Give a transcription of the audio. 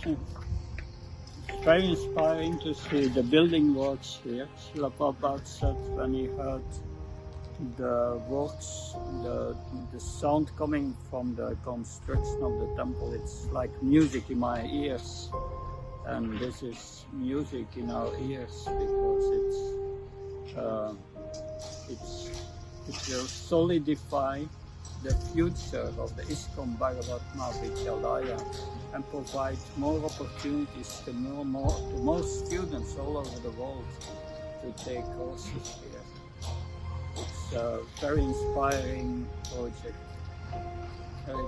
It's very inspiring to see the building works here. Srila Prabhupada said when he heard the works, the sound coming from the construction of the temple, it's like music in my ears. And this is music in our ears because it will solidify the future of the ISKCON Bhagavata Mahavidyalaya and provide more opportunities to more students all over the world to take courses here. It's a very inspiring project. Very